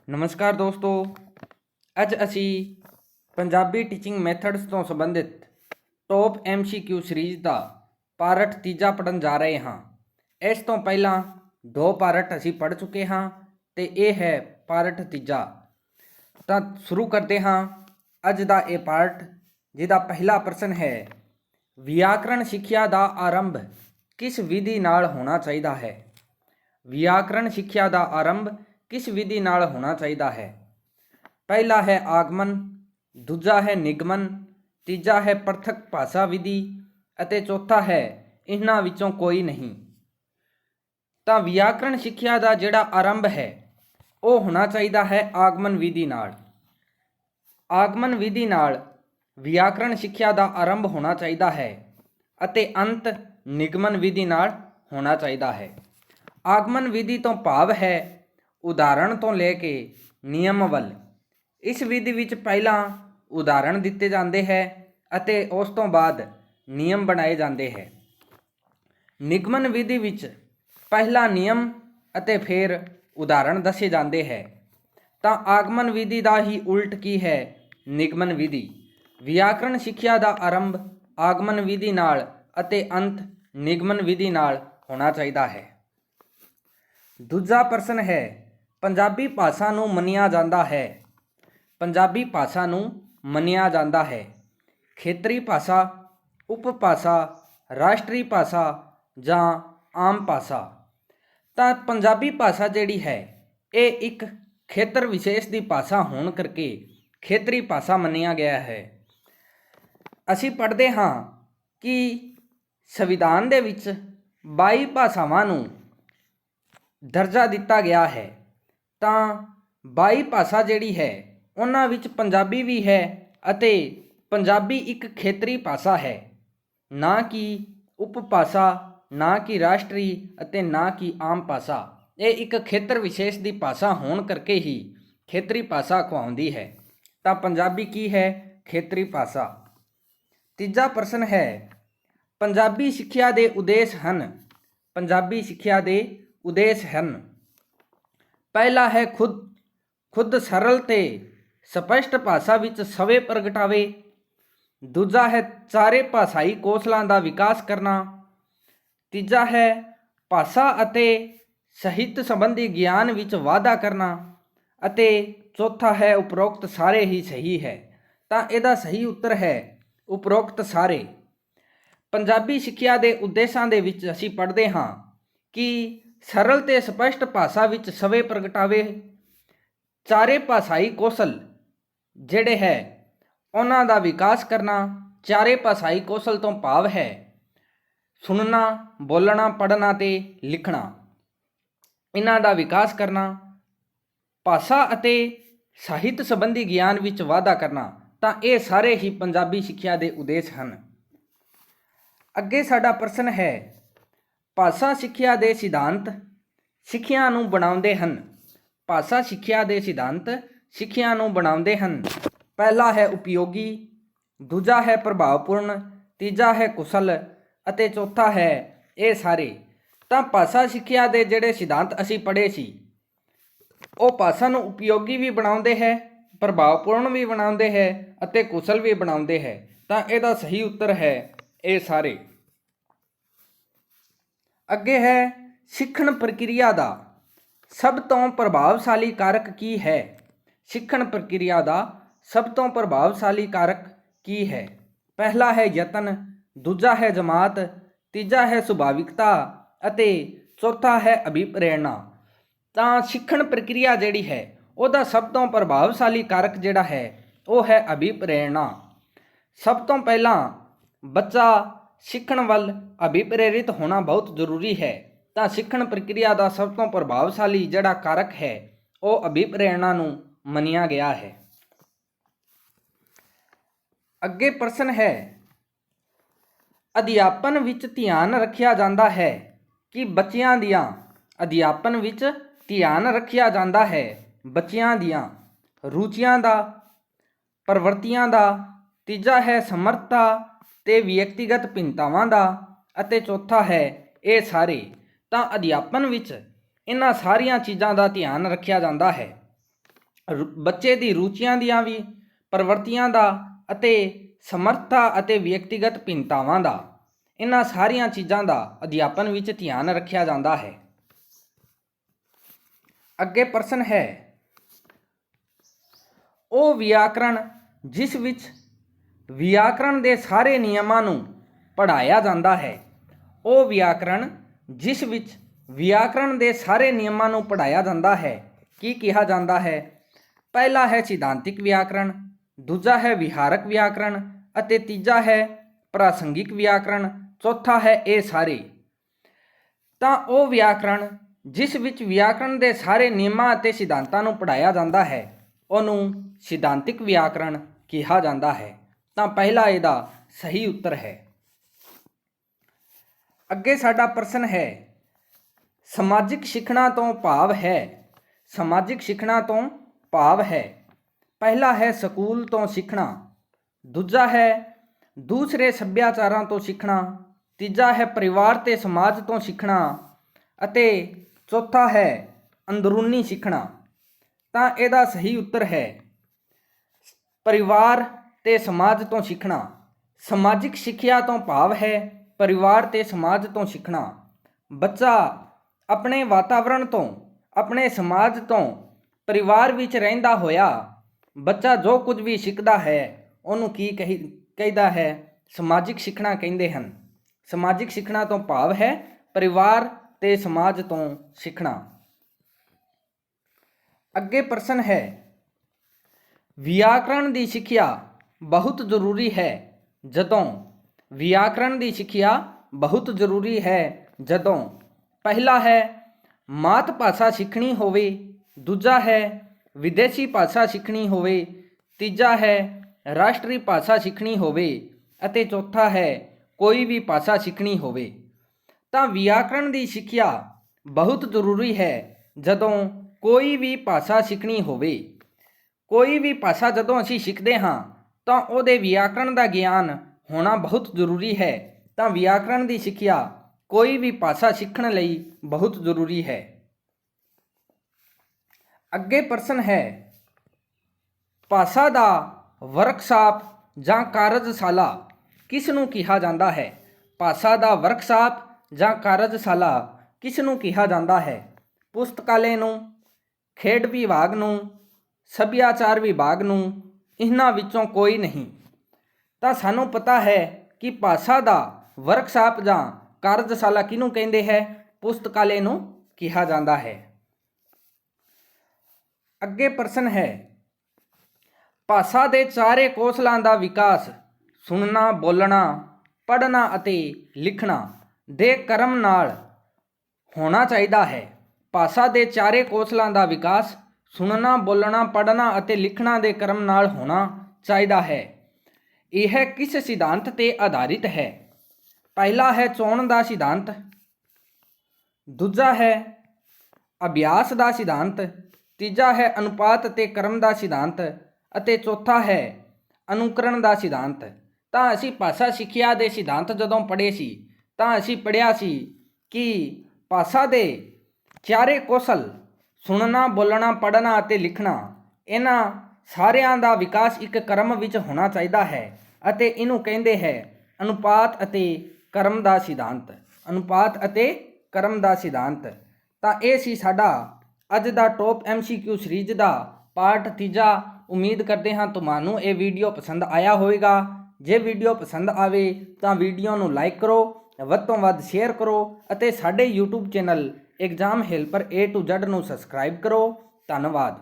नमस्कार दोस्तों, अज असी पंजाबी टीचिंग मैथड्स तो संबंधित टॉप MCQ सीरीज़ का पार्ट तीजा पढ़न जा रहे हाँ। इस तो पहला दो पार्ट असी पढ़ चुके हाँ तो ये है पार्ट तीजा। तो शुरू करते हाँ अज का ये पार्ट, जिसका पहला प्रश्न है, व्याकरण सिक्ख्या का आरंभ किस विधि नाल होना चाहिए है। व्याकरण सिक्ख्या का आरंभ किस विधि नाल होना चाहिए है। पहला है आगमन, दूजा है निगमन, तीजा है पृथक भाषा विधि अते चौथा है इन्हां विचों कोई नहीं। तो व्याकरण सिक्ख्या का जिहड़ा आरंभ है वो होना चाहिए है आगमन विधि नाल। आगमन विधि नाल व्याकरण सिक्ख्या का आरंभ होना चाहिए है अते अंत निगमन विधि नाल होना चाहिए है। आगमन विधि तो भाव है उदाहरण तो लेके नियम वल। इस विधि विच पहला उदाहरण दिते जाते हैं अते उस तो बाद नियम बनाए जाते हैं। निगमन विधि विच पहला नियम अते फिर उदाहरण दसे जाते हैं। तो आगमन विधि का ही उल्ट की है निगमन विधि। व्याकरण सिक्ख्या का आरंभ आगमन विधि नाल अते अंत निगमन विधि नाल होना चाहिए है। दूजा प्रश्न है, पंजाबी भाषा नूं मन्निया जाता है। पंजाबी भाषा नूं मन्निया जाता है खेतरी भाषा, उपभाषा, राष्ट्रीय भाषा जां आम भाषा। तो पंजाबी भाषा जिहड़ी है ये एक खेतर विशेष की भाषा होने करके खेतरी भाषा मन्निया गया है। असी पढ़ते हाँ कि संविधान दे विच 22 भाषावां नूं दर्जा दिता गया है। तो 22 भाषा जिहड़ी है उन्हां विच पंजाबी भी है अते पंजाबी एक खेतरी भाषा है, ना कि उपभाषा, ना कि राष्ट्रीय अते ना कि आम भाषा। ये एक खेतर विशेष की भाषा होने करके ही खेतरी भाषा कहवाउंदी है। तो पंजाबी की है खेतरी भाषा। तीजा प्रश्न है, पंजाबी सिक्ख्या के उद्देश हन। पंजाबी सिक्ख्या के उद्देश हन। पहला है खुद सरल ते स्पष्ट भाषा विच सवे प्रगटावे। दूजा है चारे भाषाई कौशलों का विकास करना। तीजा है भाषा अते साहित्य संबंधी ज्ञान विच वाधा करना अते चौथा है उपरोक्त सारे ही सही है। तो इसका सही उत्तर है उपरोक्त सारे। पंजाबी सिक्ख्या के उद्देशों के विच असीं पढ़ते हाँ कि सरल ते स्पष्ट भाषा विच सवे प्रगटावे, चारे भाषाई कौशल जिहड़े है उन्हां दा विकास करना। चारे भाषाई कौशल तो भाव है सुनना, बोलना, पढ़ना ते लिखना, इन्हां दा विकास करना। भाषा अते साहित्य संबंधी ज्ञान विच वाधा करना। तो ये सारे ही पंजाबी सिक्ख्या के उद्देश हैं। अगे साडा प्रश्न है, भाषा सिक्ख्या के सिद्धांत सिक्ख्या नूं बनाउंदे हन। भाषा सिक्ख्या के सिद्धांत सिक्ख्या नूं बनाउंदे हन। पहला है उपयोगी, दूजा है प्रभावपूर्ण, तीजा है कुशल अते चौथा है ये सारे। तो भाषा सिक्ख्या के जिहड़े सिद्धांत असीं पढ़े सी वो भाषा नूं उपयोगी भी बनाउंदे है, प्रभावपूर्ण भी बनाउंदे है अते कुशल भी बनाउंदे है। तो इसदा सही उत्तर है ये सारे। अगे है सिੱਖਣ प्रक्रिया का सब तो प्रभावशाली कारक की है। सिੱਖਣ प्रक्रिया का सब तो प्रभावशाली कारक की है। पहला है यतन, दूजा है जमात, तीजा है सुभाविकता अते चौथा है अभिप्रेरणा। तो सिੱਖਣ प्रक्रिया जिहड़ी है उसका सब तो प्रभावशाली कारक जिहड़ा है वो है अभिप्रेरणा। सब तो पहला बच्चा सीखण वल अभिप्रेरित होना बहुत जरूरी है। तो सीखण प्रक्रिया का सब तो प्रभावशाली जिहड़ा कारक है वो अभिप्रेरणा नूं मन्निया गया है। अगे प्रश्न है, अध्यापन विच ध्यान रखिया जाता है कि बच्चियां दियां। अध्यापन विच ध्यान रखिया जाता है बच्चियां दियां रुचियां दा, प्रवृत्तियां दा। तीजा है समर्थता ते व्यक्तिगत भिन्नतावां दा अते चौथा है ये सारे। तो अध्यापन विच इन्हां सारियां चीज़ां का ध्यान रखिया जाता है। ਬੱਚੇ ਦੀ ਰੁਚੀਆਂ ਦੀਆਂ ਵੀ, ਪ੍ਰਵਰਤੀਆਂ ਦਾ ਅਤੇ ਸਮਰੱਥਾ ਅਤੇ ਵਿਅਕਤੀਗਤ ਭਿੰਨਤਾਵਾਂ ਦਾ, ਇਹਨਾਂ ਸਾਰੀਆਂ ਚੀਜ਼ਾਂ ਦਾ ਅਧਿਆਪਨ ਵਿੱਚ ਧਿਆਨ ਰੱਖਿਆ ਜਾਂਦਾ ਹੈ। ਅੱਗੇ ਪ੍ਰਸ਼ਨ ਹੈ, ਉਹ ਵਿਆਕਰਣ ਜਿਸ ਵਿੱਚ ਵਿਆਕਰਣ ਦੇ ਸਾਰੇ ਨਿਯਮਾਂ ਨੂੰ ਪੜ੍ਹਾਇਆ ਜਾਂਦਾ ਹੈ। ਉਹ ਵਿਆਕਰਣ ਜਿਸ ਵਿੱਚ ਵਿਆਕਰਣ ਦੇ ਸਾਰੇ ਨਿਯਮਾਂ ਨੂੰ ਪੜ੍ਹਾਇਆ ਜਾਂਦਾ ਹੈ ਕੀ ਕਿਹਾ ਜਾਂਦਾ ਹੈ? ਪਹਿਲਾ ਹੈ ਸਿਧਾਂਤਿਕ ਵਿਆਕਰਣ, ਦੂਜਾ ਹੈ ਵਿਹਾਰਕ ਵਿਆਕਰਣ ਅਤੇ ਤੀਜਾ ਹੈ ਪ੍ਰਾਸੰਗਿਕ ਵਿਆਕਰਣ, ਚੌਥਾ ਹੈ ਇਹ ਸਾਰੇ। ਤਾਂ ਉਹ ਵਿਆਕਰਣ ਜਿਸ ਵਿੱਚ ਵਿਆਕਰਣ ਦੇ ਸਾਰੇ ਨਿਯਮਾਂ ਅਤੇ ਸਿਧਾਂਤਾਂ ਨੂੰ ਪੜ੍ਹਾਇਆ ਜਾਂਦਾ ਹੈ ਉਹਨੂੰ ਸਿਧਾਂਤਿਕ ਵਿਆਕਰਣ ਕਿਹਾ ਜਾਂਦਾ ਹੈ। ਤਾਂ ਪਹਿਲਾ ਇਹਦਾ ਸਹੀ ਉੱਤਰ ਹੈ। ਅੱਗੇ ਸਾਡਾ ਪ੍ਰਸ਼ਨ ਹੈ, ਸਮਾਜਿਕ ਸਿੱਖਣਾ ਤੋਂ ਭਾਵ ਹੈ। ਸਮਾਜਿਕ ਸਿੱਖਣਾ ਤੋਂ ਭਾਵ ਹੈ, ਪਹਿਲਾ ਹੈ ਸਕੂਲ ਤੋਂ ਸਿੱਖਣਾ, ਦੂਜਾ ਹੈ ਦੂਸਰੇ ਸੱਭਿਆਚਾਰਾਂ ਤੋਂ ਸਿੱਖਣਾ, ਤੀਜਾ ਹੈ ਪਰਿਵਾਰ ਤੇ ਸਮਾਜ ਤੋਂ ਸਿੱਖਣਾ ਅਤੇ ਚੌਥਾ ਹੈ ਅੰਦਰੂਨੀ ਸਿੱਖਣਾ। ਤਾਂ ਇਹਦਾ ਸਹੀ ਉੱਤਰ ਹੈ ਪਰਿਵਾਰ ਤੇ ਸਮਾਜ ਤੋਂ ਸਿੱਖਣਾ। ਸਮਾਜਿਕ ਸਿੱਖਿਆ ਤੋਂ ਭਾਵ ਹੈ ਪਰਿਵਾਰ ਤੇ ਸਮਾਜ ਤੋਂ ਸਿੱਖਣਾ। ਬੱਚਾ ਆਪਣੇ ਵਾਤਾਵਰਣ ਤੋਂ, ਆਪਣੇ ਸਮਾਜ ਤੋਂ, ਪਰਿਵਾਰ ਵਿੱਚ ਰਹਿੰਦਾ ਹੋਇਆ ਬੱਚਾ ਜੋ ਕੁਝ ਵੀ ਸਿੱਖਦਾ ਹੈ ਉਹਨੂੰ ਕੀ ਕਹਿੰਦਾ ਹੈ? ਸਮਾਜਿਕ ਸਿੱਖਣਾ ਕਹਿੰਦੇ ਹਨ। ਸਮਾਜਿਕ ਸਿੱਖਣਾ ਤੋਂ ਭਾਵ ਹੈ ਪਰਿਵਾਰ ਤੇ ਸਮਾਜ ਤੋਂ ਸਿੱਖਣਾ। ਅੱਗੇ ਪ੍ਰਸ਼ਨ ਹੈ, ਵਿਆਕਰਣ ਦੀ ਸਿੱਖਿਆ ਬਹੁਤ ਜ਼ਰੂਰੀ ਹੈ ਜਦੋਂ? ਵਿਆਕਰਣ ਦੀ ਸਿੱਖਿਆ ਬਹੁਤ ਜ਼ਰੂਰੀ ਹੈ ਜਦੋਂ ਪਹਿਲਾ ਹੈ ਮਾਤ ਭਾਸ਼ਾ ਸਿੱਖਣੀ ਹੋਵੇ, ਦੂਜਾ ਹੈ ਵਿਦੇਸ਼ੀ ਭਾਸ਼ਾ ਸਿੱਖਣੀ ਹੋਵੇ, ਤੀਜਾ ਹੈ ਰਾਸ਼ਟਰੀ ਭਾਸ਼ਾ ਸਿੱਖਣੀ ਹੋਵੇ ਅਤੇ ਚੌਥਾ ਹੈ ਕੋਈ ਵੀ ਭਾਸ਼ਾ ਸਿੱਖਣੀ ਹੋਵੇ। ਤਾਂ ਵਿਆਕਰਣ ਦੀ ਸਿੱਖਿਆ ਬਹੁਤ ਜ਼ਰੂਰੀ ਹੈ ਜਦੋਂ ਕੋਈ ਵੀ ਭਾਸ਼ਾ ਸਿੱਖਣੀ ਹੋਵੇ। ਕੋਈ ਵੀ ਭਾਸ਼ਾ ਜਦੋਂ ਅਸੀਂ ਸਿੱਖਦੇ ਹਾਂ ਤਾਂ ਉਹਦੇ ਵਿਆਕਰਣ ਦਾ ਗਿਆਨ ਹੋਣਾ ਬਹੁਤ ਜ਼ਰੂਰੀ ਹੈ। ਤਾਂ ਵਿਆਕਰਣ ਦੀ ਸਿੱਖਿਆ ਕੋਈ ਵੀ ਭਾਸ਼ਾ ਸਿੱਖਣ ਲਈ ਬਹੁਤ ਜ਼ਰੂਰੀ ਹੈ। ਅੱਗੇ ਪ੍ਰਸ਼ਨ ਹੈ, ਭਾਸ਼ਾ ਦਾ ਵਰਕਸ਼ਾਪ ਜਾਂ ਕਾਰਜਸ਼ਾਲਾ ਕਿਸ ਨੂੰ ਕਿਹਾ ਜਾਂਦਾ ਹੈ? ਭਾਸ਼ਾ ਦਾ ਵਰਕਸ਼ਾਪ ਜਾਂ ਕਾਰਜਸ਼ਾਲਾ ਕਿਸ ਨੂੰ ਕਿਹਾ ਜਾਂਦਾ ਹੈ? ਪੁਸਤਕਾਲੇ ਨੂੰ, ਖੇਡ ਵਿਭਾਗ ਨੂੰ, ਸੱਭਿਆਚਾਰ ਵਿਭਾਗ ਨੂੰ, ਇਹਨਾਂ ਵਿੱਚੋਂ ਕੋਈ ਨਹੀਂ। ਤਾਂ ਸਾਨੂੰ ਪਤਾ ਹੈ ਕਿ ਭਾਸ਼ਾ ਦਾ ਵਰਕਸ਼ਾਪ ਜਾਂ ਕਾਰਜਸ਼ਾਲਾ ਕਿਹਨੂੰ ਕਹਿੰਦੇ ਹੈ? ਪੁਸਤਕਾਲੇ ਨੂੰ ਕਿਹਾ ਜਾਂਦਾ ਹੈ। ਅੱਗੇ ਪ੍ਰਸ਼ਨ ਹੈ, ਭਾਸ਼ਾ ਦੇ ਚਾਰੇ ਕੌਸ਼ਲਾਂ ਦਾ ਵਿਕਾਸ ਸੁਣਨਾ, ਬੋਲਣਾ, ਪੜ੍ਹਨਾ ਅਤੇ ਲਿਖਣਾ ਦੇ ਕਰਮ ਨਾਲ ਹੋਣਾ ਚਾਹੀਦਾ ਹੈ। ਭਾਸ਼ਾ ਦੇ ਚਾਰੇ ਕੌਸ਼ਲਾਂ ਦਾ ਵਿਕਾਸ ਸੁਣਨਾ, ਬੋਲਣਾ, ਪੜ੍ਹਨਾ ਅਤੇ ਲਿਖਣਾ ਦੇ ਕਰਮ ਨਾਲ ਹੋਣਾ ਚਾਹੀਦਾ ਹੈ। ਇਹ ਕਿਸ ਸਿਧਾਂਤ ਤੇ ਆਧਾਰਿਤ ਹੈ? ਪਹਿਲਾ ਹੈ ਚੋਣ ਦਾ ਸਿਧਾਂਤ, ਦੂਜਾ ਹੈ ਅਭਿਆਸ ਦਾ ਸਿਧਾਂਤ, ਤੀਜਾ ਹੈ ਅਨੁਪਾਤ ਅਤੇ ਕਰਮ ਦਾ ਸਿਧਾਂਤ ਅਤੇ ਚੌਥਾ ਹੈ ਅਨੁਕਰਣ ਦਾ ਸਿਧਾਂਤ। ਤਾਂ ਅਸੀਂ ਭਾਸ਼ਾ ਸਿੱਖਿਆ ਦੇ ਸਿਧਾਂਤ ਜਦੋਂ ਪੜ੍ਹੇ ਸੀ ਤਾਂ ਅਸੀਂ ਪੜ੍ਹਿਆ ਸੀ ਕਿ ਭਾਸ਼ਾ ਦੇ ਚਾਰੇ ਕੌਸ਼ਲ ਸੁਣਨਾ, ਬੋਲਣਾ, ਪੜ੍ਹਨਾ ਅਤੇ ਲਿਖਣਾ, ਇਹਨਾਂ ਸਾਰਿਆਂ ਦਾ ਵਿਕਾਸ ਇੱਕ ਕਰਮ ਵਿੱਚ ਹੋਣਾ ਚਾਹੀਦਾ ਹੈ ਅਤੇ ਇਹਨੂੰ ਕਹਿੰਦੇ ਹੈ ਅਨੁਪਾਤ ਅਤੇ ਕਰਮ ਦਾ ਸਿਧਾਂਤ। ਅਨੁਪਾਤ ਅਤੇ ਕਰਮ ਦਾ ਸਿਧਾਂਤ। ਤਾਂ ਇਹ ਸੀ ਸਾਡਾ ਅੱਜ ਦਾ ਟੌਪ MCQ ਸੀਰੀਜ਼ ਦਾ ਪਾਰਟ ਤੀਜਾ। ਉਮੀਦ ਕਰਦੇ ਹਾਂ ਤੁਹਾਨੂੰ ਇਹ ਵੀਡੀਓ ਪਸੰਦ ਆਇਆ ਹੋਵੇਗਾ। ਜੇ ਵੀਡੀਓ ਪਸੰਦ ਆਵੇ ਤਾਂ ਵੀਡੀਓ ਨੂੰ ਲਾਈਕ ਕਰੋ, ਵੱਧ ਤੋਂ ਵੱਧ ਸ਼ੇਅਰ ਕਰੋ ਅਤੇ ਸਾਡੇ YouTube channel exam helper A to Z ਨੂੰ ਸਬਸਕ੍ਰਾਈਬ ਕਰੋ। ਧੰਨਵਾਦ।